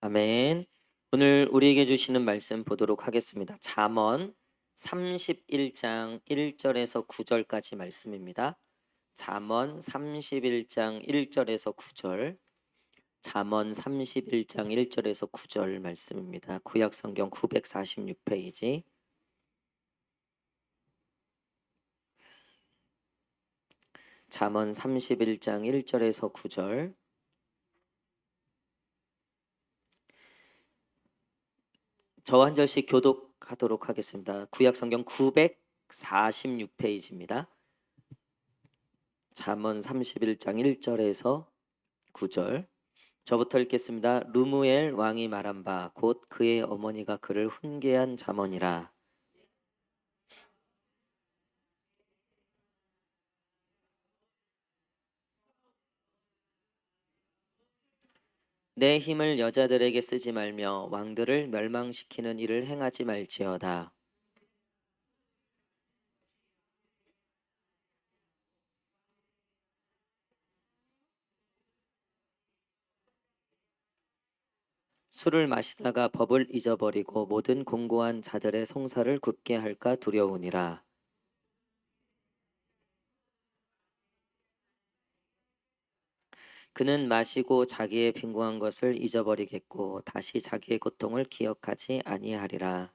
아멘. 오늘 우리에게 주시는 말씀 보도록 하겠습니다. 잠언 31장 1절에서 9절까지 말씀입니다. 잠언 31장 1절에서 9절. 잠언 31장 1절에서 9절 말씀입니다. 구약 성경 946페이지. 잠언 31장 1절에서 9절. 저와 한 절씩 교독하도록 하겠습니다. 구약 성경 946페이지입니다. 잠언 31장 1절에서 9절. 저부터 읽겠습니다. 르무엘 왕이 말한 바 곧 그의 어머니가 그를 훈계한 잠언이라. 내 힘을 여자들에게 쓰지 말며 왕들을 멸망시키는 일을 행하지 말지어다. 술을 마시다가 법을 잊어버리고 모든 공고한 자들의 송사를 굽게 할까 두려우니라. 그는 마시고 자기의 빈궁한 것을 잊어버리겠고 다시 자기의 고통을 기억하지 아니하리라.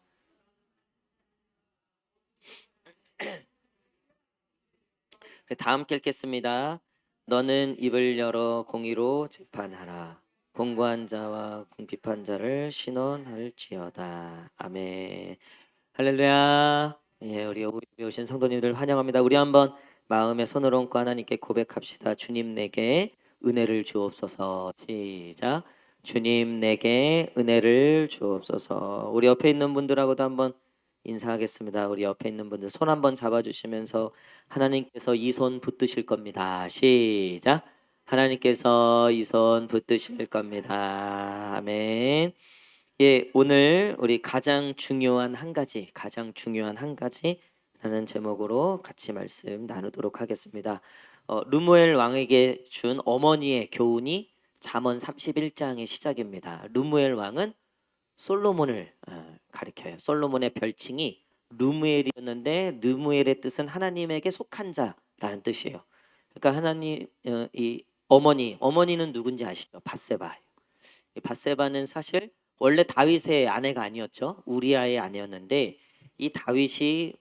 다 함께 읽겠습니다. 너는 입을 열어 공의로 재판하라. 공고한 자와 궁핍한 자를 신원할지어다. 아멘. 할렐루야. 예, 우리 오신 성도님들 환영합니다. 우리 한번 마음에 손을 얹고 하나님께 고백합시다. 주님 내게 은혜를 주옵소서. 시작. 주님 내게 은혜를 주옵소서. 우리 옆에 있는 분들하고도 한번 인사하겠습니다. 우리 옆에 있는 분들 손 한번 잡아주시면서 하나님께서 이 손 붙드실 겁니다. 시작. 하나님께서 이 손 붙드실 겁니다. 아멘. 예, 오늘 우리 가장 중요한 한 가지라는 제목으로 같이 말씀 나누도록 하겠습니다. 르무엘 왕에게 준 어머니의 교훈이 잠언 31장의 시작입니다. 르무엘 왕은 솔로몬을 가리켜요. 솔로몬의 별칭이 르무엘이었는데 르무엘의 뜻은 하나님에게 속한 자라는 뜻이에요. 그러니까 하나님 이 어머니는 누군지 아시죠? 밧세바예요. 이 밧세바는 사실 원래 다윗의 아내가 아니었죠. 우리아의 아내였는데 이 다윗이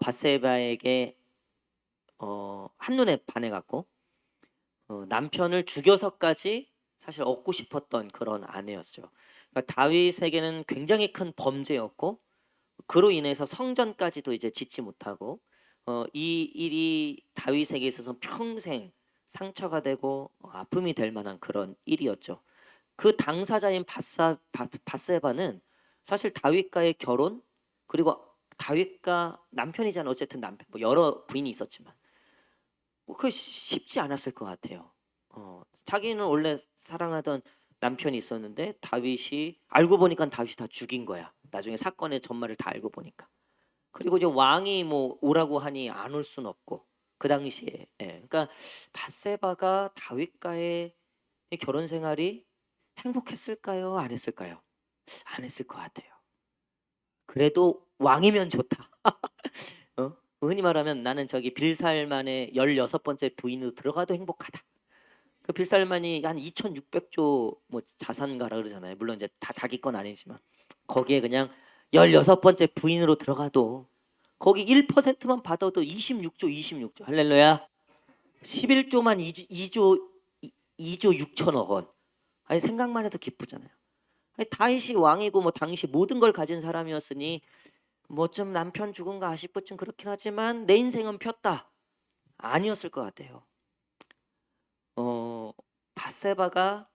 밧세바에게 한눈에 반해갖고 남편을 죽여서까지 사실 얻고 싶었던 그런 아내였죠. 그러니까 다윗에게는 굉장히 큰 범죄였고 그로 인해서 성전까지도 이제 짓지 못하고 이 일이 다윗에게 있어서 평생 상처가 되고 아픔이 될 만한 그런 일이었죠. 그 당사자인 밧세바는 사실 다윗과의 결혼 그리고 다윗과 남편이잖아. 어쨌든 남편 뭐 여러 부인이 있었지만 그 쉽지 않았을 것 같아요. 자기는 원래 사랑하던 남편이 있었는데 다윗이 알고 보니까 다윗이 다 죽인 거야. 나중에 사건의 전말을 다 알고 보니까. 그리고 이제 왕이 뭐 오라고 하니 안 올 순 없고 그 당시에. 예. 그러니까 밧세바가 다윗과의 결혼 생활이 행복했을까요? 안 했을까요? 안 했을 것 같아요. 그래도 왕이면 좋다. 흔히 말하면 나는 저기 빌살만의 16번째 부인으로 들어가도 행복하다. 그 빌살만이 한 2,600조 뭐 자산가라 그러잖아요. 물론 이제 다 자기 건 아니지만 거기에 그냥 16번째 부인으로 들어가도 거기 1%만 받아도 26조 할렐루야. 11조만 2조 6천억 원. 아니 생각만 해도 기쁘잖아요. 아니, 다윗이 왕이고 뭐 당시 모든 걸 가진 사람이었으니 뭐 좀 남편 죽은가 싶을 쯤 그렇긴 하지만 내 인생은 폈다. 아니었을 것 같아요. 밧세바가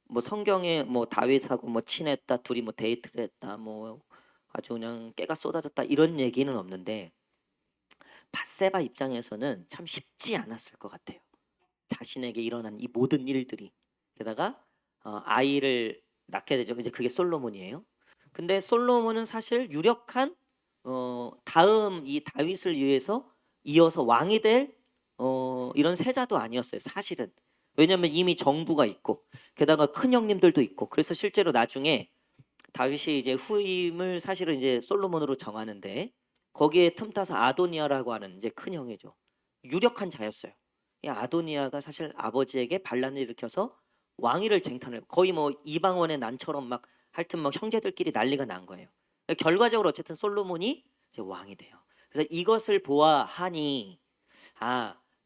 뭐 성경에 뭐 다윗하고 뭐 친했다, 둘이 뭐 데이트를 했다, 뭐 아주 그냥 깨가 쏟아졌다 이런 얘기는 없는데 밧세바 입장에서는 참 쉽지 않았을 것 같아요. 자신에게 일어난 이 모든 일들이 게다가 아이를 낳게 되죠. 이제 그게 솔로몬이에요. 근데 솔로몬은 사실 유력한 다음 이 다윗을 위해서 이어서 왕이 될 이런 세자도 아니었어요. 사실은 왜냐하면 이미 정부가 있고 게다가 큰 형님들도 있고, 그래서 실제로 나중에 다윗이 이제 후임을 사실은 이제 솔로몬으로 정하는데 거기에 틈타서 아도니아라고 하는 이제 큰 형이죠. 유력한 자였어요. 이 아도니아가 사실 아버지에게 반란을 일으켜서 왕위를 쟁탈을, 거의 뭐 이방원의 난처럼 막 하여튼 막 형제들끼리 난리가 난 거예요. 결과적으로 어쨌든 솔로몬이 이제 왕이 돼요. 그래서 이것을 보아하니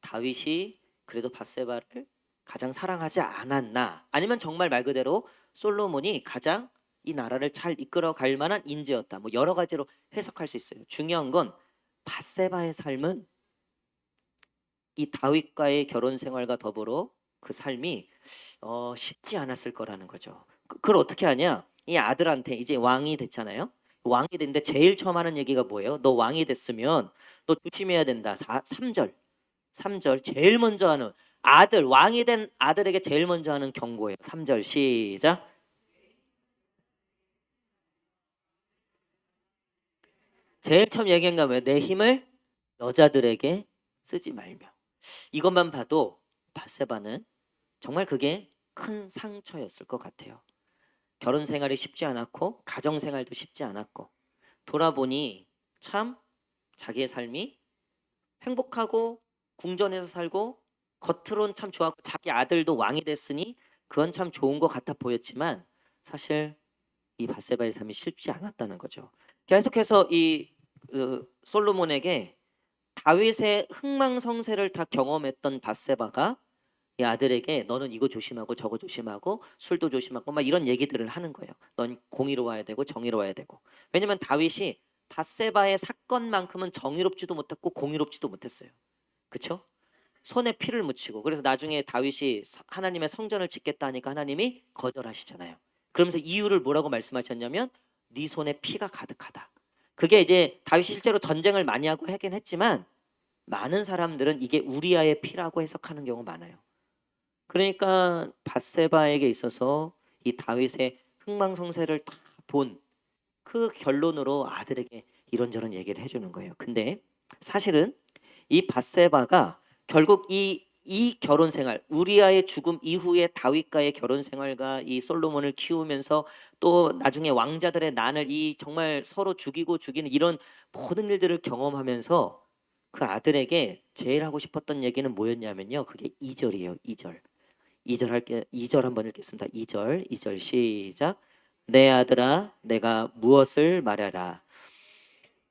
다윗이 그래도 밧세바를 가장 사랑하지 않았나, 아니면 정말 말 그대로 솔로몬이 가장 이 나라를 잘 이끌어 갈 만한 인재였다, 뭐 여러 가지로 해석할 수 있어요. 중요한 건 밧세바의 삶은 이 다윗과의 결혼 생활과 더불어 그 삶이 쉽지 않았을 거라는 거죠. 그걸 어떻게 하냐? 이 아들한테 이제 왕이 됐잖아요. 왕이 됐는데 제일 처음 하는 얘기가 뭐예요? 너 왕이 됐으면 너 조심해야 된다. 3절. 3절 제일 먼저 하는, 아들, 왕이 된 아들에게 제일 먼저 하는 경고예요. 3절 시작. 제일 처음 얘기한 건 뭐예요? 내 힘을 여자들에게 쓰지 말며. 이것만 봐도 밧세바는 정말 그게 큰 상처였을 것 같아요. 결혼 생활이 쉽지 않았고 가정 생활도 쉽지 않았고, 돌아보니 참 자기의 삶이 행복하고 궁전에서 살고 겉으론 참 좋았고 자기 아들도 왕이 됐으니 그건 참 좋은 것 같아 보였지만 사실 이 밧세바의 삶이 쉽지 않았다는 거죠. 계속해서 이 솔로몬에게 다윗의 흥망성쇠를 다 경험했던 밧세바가 이 아들에게 너는 이거 조심하고 저거 조심하고 술도 조심하고 막 이런 얘기들을 하는 거예요. 넌 공의로워야 되고 정의로워야 되고. 왜냐면 다윗이 밧세바의 사건만큼은 정의롭지도 못했고 공의롭지도 못했어요. 그렇죠? 손에 피를 묻히고, 그래서 나중에 다윗이 하나님의 성전을 짓겠다 하니까 하나님이 거절하시잖아요. 그러면서 이유를 뭐라고 말씀하셨냐면 네 손에 피가 가득하다. 그게 이제 다윗이 실제로 전쟁을 많이 하고 하긴 했지만 많은 사람들은 이게 우리아의 피라고 해석하는 경우가 많아요. 그러니까 밧세바에게 있어서 이 다윗의 흥망성쇠를 다 본 그 결론으로 아들에게 이런저런 얘기를 해주는 거예요. 근데 사실은 이 밧세바가 결국 이 결혼 생활, 우리아의 죽음 이후에 다윗과의 결혼 생활과 이 솔로몬을 키우면서 또 나중에 왕자들의 난을, 이 정말 서로 죽이고 죽이는 이런 모든 일들을 경험하면서 그 아들에게 제일 하고 싶었던 얘기는 뭐였냐면요. 그게 2절이에요. 2절. 2절 할게. 2절 한번 읽겠습니다. 2절 시작. 내 아들아 내가 무엇을 말하라.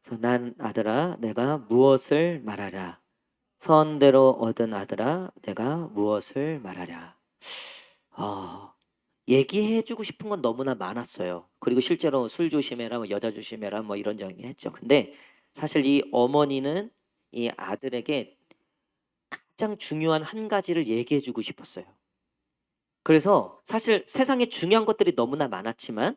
그래서 난 아들아 내가 무엇을 말하라. 선대로 얻은 아들아 내가 무엇을 말하랴. 얘기해주고 싶은 건 너무나 많았어요. 그리고 실제로 술 조심해라, 뭐 여자 조심해라, 뭐 이런 얘기 했죠. 근데 사실 이 어머니는 이 아들에게 가장 중요한 한 가지를 얘기해주고 싶었어요. 그래서 사실 세상에 중요한 것들이 너무나 많았지만,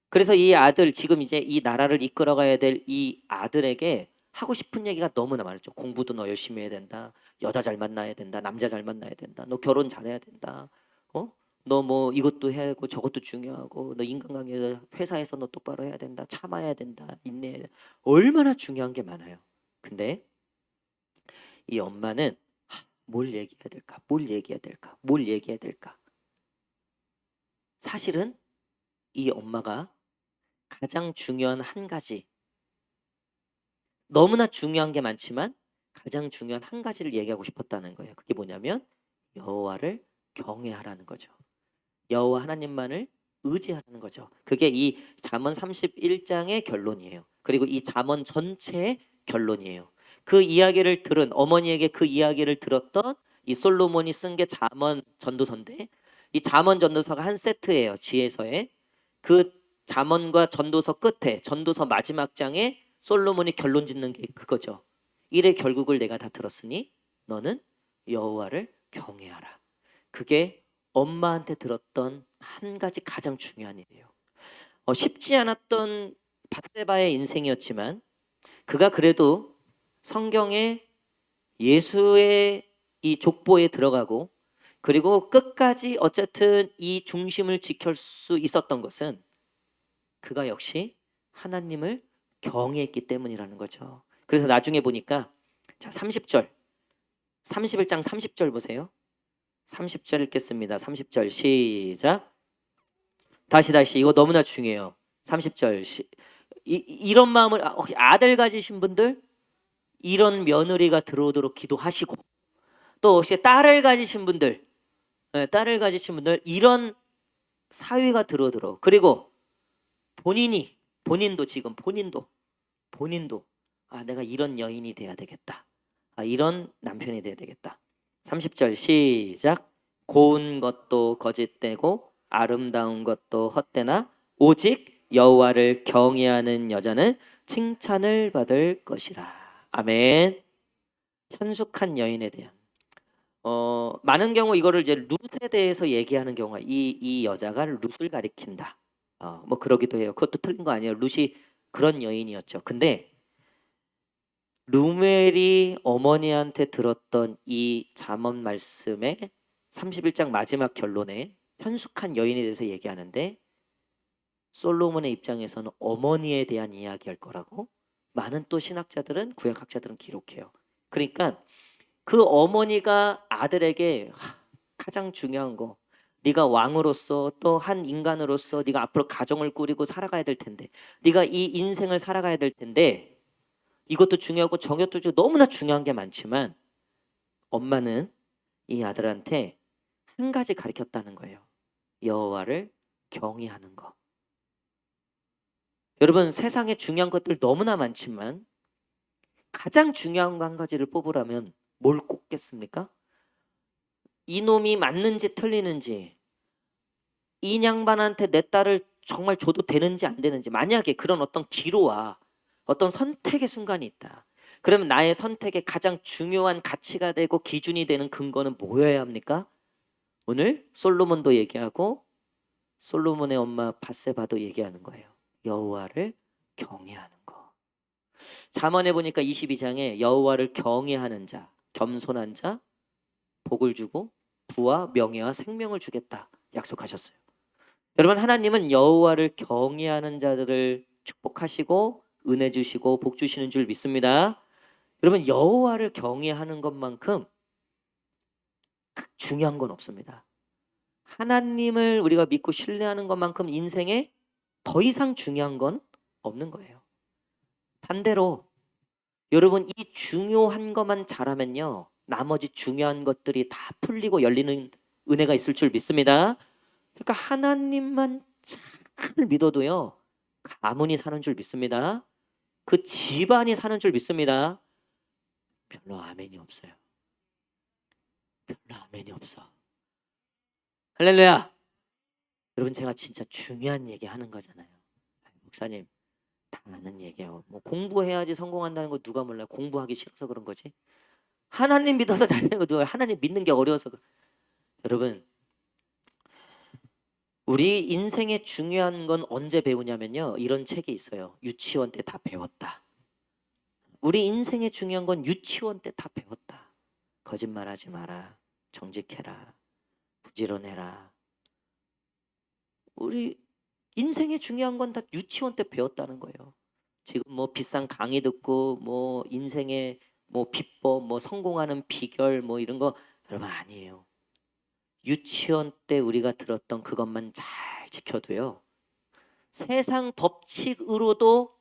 그래서 이 아들, 지금 이제 이 나라를 이끌어가야 될 이 아들에게 하고 싶은 얘기가 너무나 많았죠. 공부도 너 열심히 해야 된다. 여자 잘 만나야 된다. 남자 잘 만나야 된다. 너 결혼 잘해야 된다. 너 뭐 이것도 해야 하고 저것도 중요하고, 너 인간관계 회사에서 너 똑바로 해야 된다. 참아야 된다. 인내해야 된다. 얼마나 중요한 게 많아요. 근데 이 엄마는 뭘 얘기해야 될까? 뭘 얘기해야 될까? 뭘 얘기해야 될까? 사실은 이 엄마가 가장 중요한 한 가지, 너무나 중요한 게 많지만 가장 중요한 한 가지를 얘기하고 싶었다는 거예요. 그게 뭐냐면 여호와를 경외하라는 거죠. 여호와 하나님만을 의지하는 거죠. 그게 이 잠언 31장의 결론이에요. 그리고 이 잠언 전체의 결론이에요. 그 이야기를 들은 어머니에게 그 이야기를 들었던 이 솔로몬이 쓴 게 잠언 전도서인데, 이 잠언 전도서가 한 세트예요. 지혜서에. 그 잠언과 전도서 끝에, 전도서 마지막 장에 솔로몬이 결론 짓는 게 그거죠. 이래 결국을 내가 다 들었으니 너는 여호와를 경외하라. 그게 엄마한테 들었던 한 가지 가장 중요한 일이에요. 쉽지 않았던 밧세바의 인생이었지만 그가 그래도 성경에 예수의 이 족보에 들어가고, 그리고 끝까지 어쨌든 이 중심을 지킬 수 있었던 것은 그가 역시 하나님을 경외했기 때문이라는 거죠. 그래서 나중에 보니까 자 30절 31장 30절 보세요. 30절 읽겠습니다. 30절 시작. 다시 이거 너무나 중요해요. 30절 이런 마음을 혹시 아들 가지신 분들 이런 며느리가 들어오도록 기도하시고, 또 혹시 딸을 가지신 분들, 딸을 가지신 분들 이런 사위가 들어오도록, 그리고 본인도 지금 본인도 내가 이런 여인이 돼야 되겠다, 이런 남편이 돼야 되겠다. 30절 시작. 고운 것도 거짓되고 아름다운 것도 헛되나 오직 여호와를 경외하는 여자는 칭찬을 받을 것이라. 아멘. 현숙한 여인에 대한 많은 경우 이거를 이제 룻에 대해서 얘기하는 경우가 이 여자가 룻을 가리킨다. 뭐 그러기도 해요. 그것도 틀린 거 아니에요. 룻이 그런 여인이었죠. 근데 루멜이 어머니한테 들었던 이 잠언 말씀의 31장 마지막 결론에 현숙한 여인에 대해서 얘기하는데, 솔로몬의 입장에서는 어머니에 대한 이야기할 거라고 많은 또 신학자들은, 구약학자들은 기록해요. 그러니까 그 어머니가 아들에게 가장 중요한 거, 네가 왕으로서 또 한 인간으로서 네가 앞으로 가정을 꾸리고 살아가야 될 텐데, 네가 이 인생을 살아가야 될 텐데, 이것도 중요하고 저것도 너무나 중요한 게 많지만 엄마는 이 아들한테 한 가지 가르쳤다는 거예요. 여호와를 경외하는 거. 여러분, 세상에 중요한 것들 너무나 많지만 가장 중요한 거 한 가지를 뽑으라면 뭘 꼽겠습니까? 이놈이 맞는지 틀리는지, 이 양반한테 내 딸을 정말 줘도 되는지 안 되는지, 만약에 그런 어떤 기로와 어떤 선택의 순간이 있다. 그러면 나의 선택의 가장 중요한 가치가 되고 기준이 되는 근거는 뭐여야 합니까? 오늘 솔로몬도 얘기하고 솔로몬의 엄마 밧세바도 얘기하는 거예요. 여호와를 경외하는 거. 잠언에 보니까 22장에 여호와를 경외하는 자, 겸손한 자 복을 주고 부와 명예와 생명을 주겠다 약속하셨어요. 여러분, 하나님은 여호와를 경외하는 자들을 축복하시고 은혜 주시고 복 주시는 줄 믿습니다. 여러분, 여호와를 경외하는 것만큼 중요한 건 없습니다. 하나님을 우리가 믿고 신뢰하는 것만큼 인생에 더 이상 중요한 건 없는 거예요. 반대로 여러분, 이 중요한 것만 잘하면요, 나머지 중요한 것들이 다 풀리고 열리는 은혜가 있을 줄 믿습니다. 그러니까 하나님만 잘 믿어도요, 가문이 사는 줄 믿습니다. 그 집안이 사는 줄 믿습니다. 별로 아멘이 없어요. 별로 아멘이 없어. 할렐루야. 여러분, 제가 진짜 중요한 얘기 하는 거잖아요. 목사님, 다 아는 얘기예요. 뭐 공부해야지 성공한다는 거 누가 몰라요? 공부하기 싫어서 그런 거지. 하나님 믿어서 잘 되는 거 누가, 하나님 믿는 게 어려워서. 여러분, 우리 인생에 중요한 건 언제 배우냐면요, 이런 책이 있어요. 유치원 때 다 배웠다. 우리 인생에 중요한 건 유치원 때 다 배웠다. 거짓말하지 마라, 정직해라, 부지런해라. 우리 인생에 중요한 건 다 유치원 때 배웠다는 거예요. 지금 뭐 비싼 강의 듣고 뭐 인생의 뭐 비법, 뭐 성공하는 비결 뭐 이런 거 여러분 아니에요. 유치원 때 우리가 들었던 그것만 잘 지켜도요, 세상 법칙으로도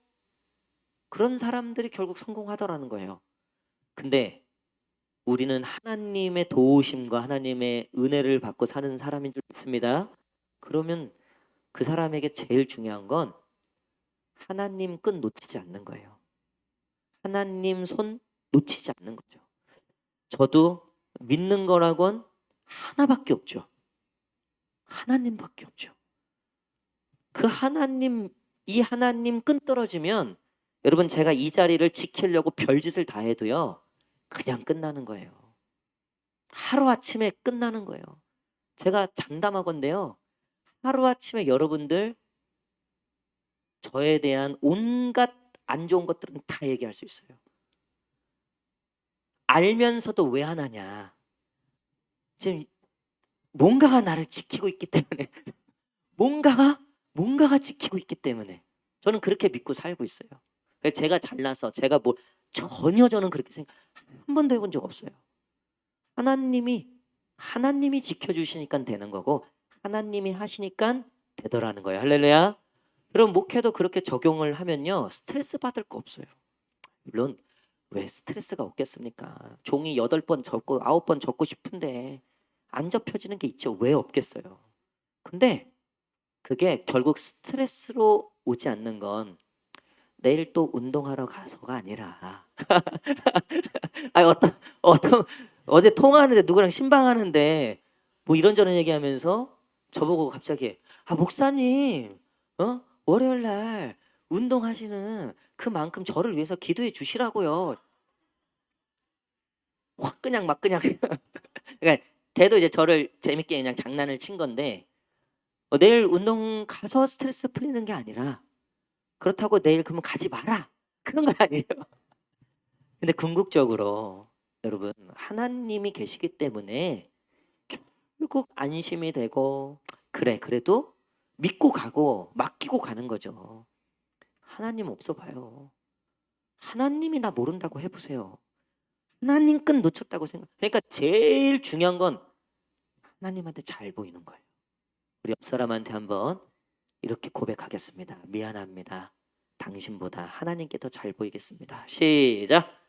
그런 사람들이 결국 성공하더라는 거예요. 근데 우리는 하나님의 도우심과 하나님의 은혜를 받고 사는 사람인 줄 믿습니다. 그러면 그 사람에게 제일 중요한 건 하나님 끈 놓치지 않는 거예요. 하나님 손 놓치지 않는 거죠. 저도 믿는 거라곤 하나밖에 없죠. 하나님밖에 없죠. 그 하나님, 이 하나님 끈 떨어지면 여러분, 제가 이 자리를 지키려고 별짓을 다 해도요, 그냥 끝나는 거예요. 하루아침에 끝나는 거예요. 제가 장담하건대요, 하루아침에 여러분들 저에 대한 온갖 안 좋은 것들은 다 얘기할 수 있어요. 알면서도 왜 안 하냐. 지금 뭔가가 나를 지키고 있기 때문에 뭔가가 지키고 있기 때문에 저는 그렇게 믿고 살고 있어요. 제가 잘나서 제가 뭐 전혀 저는 그렇게 생각 한 번도 해본 적 없어요. 하나님이 하나님이 지켜주시니까 되는 거고 하나님이 하시니까 되더라는 거예요. 할렐루야. 여러분 목회도 그렇게 적용을 하면요 스트레스 받을 거 없어요. 물론 왜 스트레스가 없겠습니까? 종이 8번 접고 9번 접고 싶은데 안 접혀지는 게 있죠. 왜 없겠어요? 근데 그게 결국 스트레스로 오지 않는 건 내일 또 운동하러 가서가 아니라 아니 어떤 어제 통화하는데 누구랑 신방하는데 뭐 이런저런 얘기하면서 저보고 갑자기 목사님 월요일 날 운동하시는 그만큼 저를 위해서 기도해 주시라고요. 확 그냥 막 그냥 그러니까 걔도 이제 저를 재밌게 그냥 장난을 친 건데 내일 운동 가서 스트레스 풀리는 게 아니라 그렇다고 내일 그러면 가지 마라 그런 건 아니에요. 근데 궁극적으로 여러분 하나님이 계시기 때문에 결국 안심이 되고 그래 그래도 믿고 가고 맡기고 가는 거죠. 하나님 없어 봐요. 하나님이 나 모른다고 해보세요. 하나님 끈 놓쳤다고 생각. 그러니까 제일 중요한 건 하나님한테 잘 보이는 거예요. 우리 옆 사람한테 한번 이렇게 고백하겠습니다. 미안합니다. 당신보다 하나님께 더 잘 보이겠습니다. 시작.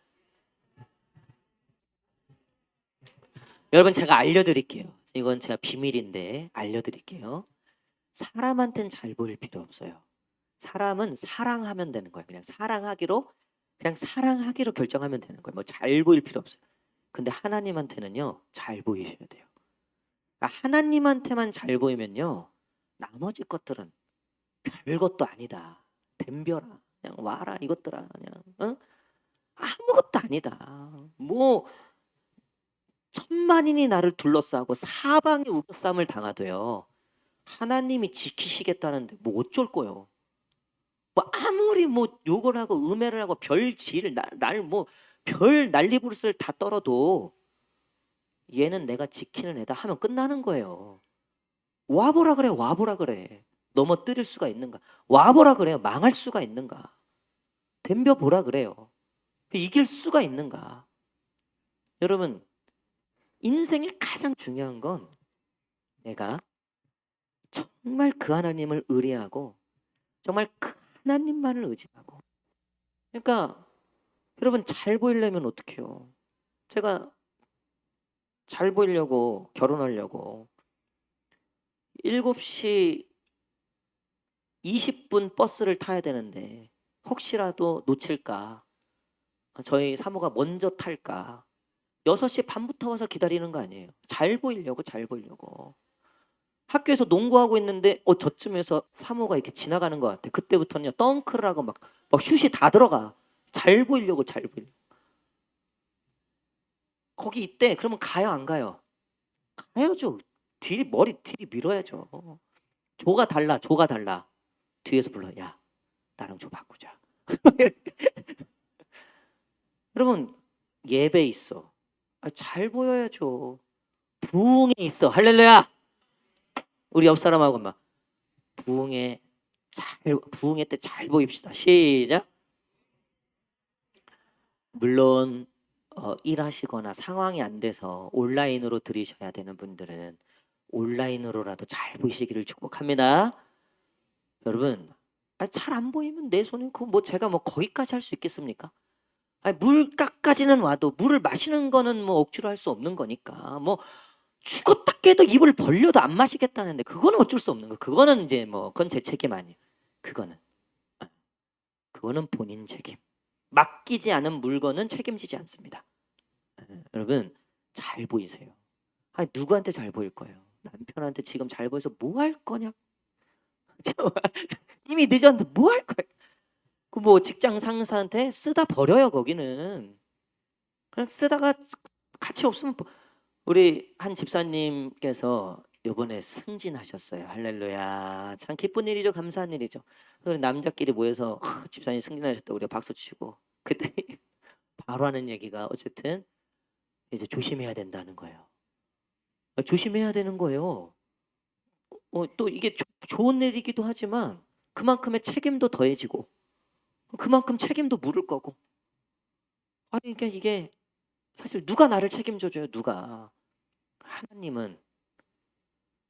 여러분 제가 알려드릴게요. 이건 제가 비밀인데 알려드릴게요. 사람한테는 잘 보일 필요 없어요. 사람은 사랑하면 되는 거예요. 그냥 사랑하기로 결정하면 되는 거예요. 뭐 잘 보일 필요 없어요. 근데 하나님한테는요 잘 보이셔야 돼요. 그러니까 하나님한테만 잘 보이면요 나머지 것들은 별것도 아니다. 덤벼라. 그냥 와라 이것들아 그냥 아무것도 아니다. 뭐 천만인이 나를 둘러싸고 사방에 우겨쌈을 당하도요. 하나님이 지키시겠다는데 뭐 어쩔 거요. 뭐 아무리 뭐 욕을 하고 음해를 하고 별질 날뭐 별 난리부르스를 다 떨어도 얘는 내가 지키는 애다 하면 끝나는 거예요. 와보라 그래 와보라 그래. 넘어뜨릴 수가 있는가? 와보라 그래요. 망할 수가 있는가? 덤벼보라 그래요. 이길 수가 있는가? 여러분 인생에 가장 중요한 건 내가 정말 그 하나님을 의뢰하고 정말 그 하나님만을 의지하고 그러니까 여러분 잘 보이려면 어떻게 해요? 제가 잘 보이려고 결혼하려고 7시 20분 버스를 타야 되는데 혹시라도 놓칠까 저희 사모가 먼저 탈까 6시 반부터 와서 기다리는 거 아니에요. 잘 보이려고 학교에서 농구하고 있는데 저쯤에서 사모가 이렇게 지나가는 것 같아. 그때부터는요 덩크를 하고 막 슛이 다 들어가. 잘 보이려고 거기 있대. 그러면 가요 안 가요? 가야죠. 머리 뒤 밀어야죠. 조가 달라. 뒤에서 불러. 야 나랑 조 바꾸자. 여러분 예배 있어. 잘 보여야죠. 부흥에 있어. 할렐루야. 우리 옆 사람하고 막 부흥회 때 잘 보입시다. 시작. 물론 일하시거나 상황이 안 돼서 온라인으로 들으셔야 되는 분들은 온라인으로라도 잘 보이시기를 축복합니다. 여러분 잘 안 보이면 내 손이 뭐 제가 뭐 거기까지 할 수 있겠습니까? 물가까지는 와도 물을 마시는 거는 뭐 억지로 할 수 없는 거니까 뭐 죽었다 깨도 입을 벌려도 안 마시겠다는데 그거는 어쩔 수 없는 거. 그거는 이제 뭐 그건 제 책임 아니에요. 그거는 본인 책임. 맡기지 않은 물건은 책임지지 않습니다. 여러분 잘 보이세요. 누구한테 잘 보일 거예요? 남편한테 지금 잘 보여서 뭐 할 거냐? 이미 늦었는데 뭐 할 거예요? 그 뭐 직장 상사한테 쓰다 버려요. 거기는 그냥 쓰다가 가치 없으면 우리 한 집사님께서 이번에 승진하셨어요. 할렐루야. 참 기쁜 일이죠. 감사한 일이죠. 우리 남자끼리 모여서 집사님 승진하셨다 우리가 박수 치고 그때 바로 하는 얘기가 어쨌든 이제 조심해야 된다는 거예요. 조심해야 되는 거예요. 또 이게 좋은 일이기도 하지만 그만큼의 책임도 더해지고 그만큼 책임도 물을 거고 그러니까 이게 사실 누가 나를 책임져 줘요. 누가 하나님은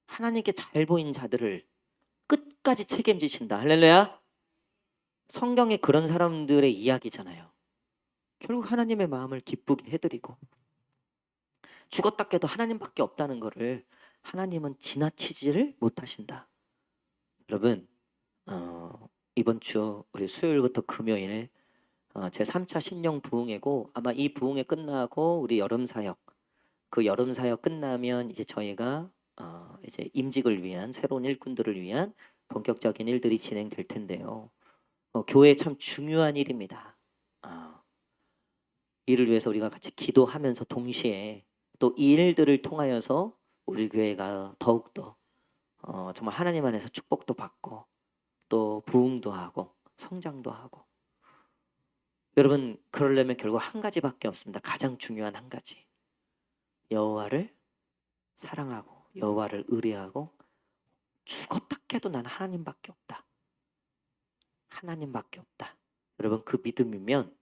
하나님께 잘 보인 자들을 끝까지 책임지신다. 할렐루야. 성경에 그런 사람들의 이야기잖아요. 결국 하나님의 마음을 기쁘게 해드리고 죽었다 깨도 하나님밖에 없다는 거를 하나님은 지나치지를 못하신다. 여러분, 이번 주 우리 수요일부터 금요일 제 3차 심령 부흥회고, 아마 이 부흥회 끝나고 우리 여름 사역, 그 여름 사역 끝나면 이제 저희가 이제 임직을 위한 새로운 일꾼들을 위한 본격적인 일들이 진행될 텐데요. 교회 참 중요한 일입니다. 이를 위해서 우리가 같이 기도하면서 동시에 또 이 일들을 통하여서 우리 교회가 더욱더 정말 하나님 안에서 축복도 받고 또 부흥도 하고 성장도 하고, 여러분 그러려면 결국 한 가지밖에 없습니다. 가장 중요한 한 가지, 여호와를 사랑하고 여호와를 의뢰하고 죽었다 깨도 난 하나님밖에 없다. 하나님밖에 없다. 여러분 그 믿음이면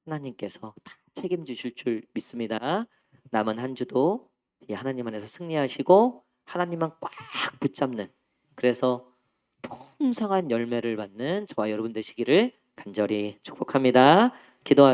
하나님께서 다 책임지실 줄 믿습니다. 남은 한 주도 이 하나님 안에서 승리하시고 하나님만 꽉 붙잡는, 그래서 풍성한 열매를 받는 저와 여러분 되시기를 간절히 축복합니다. 기도하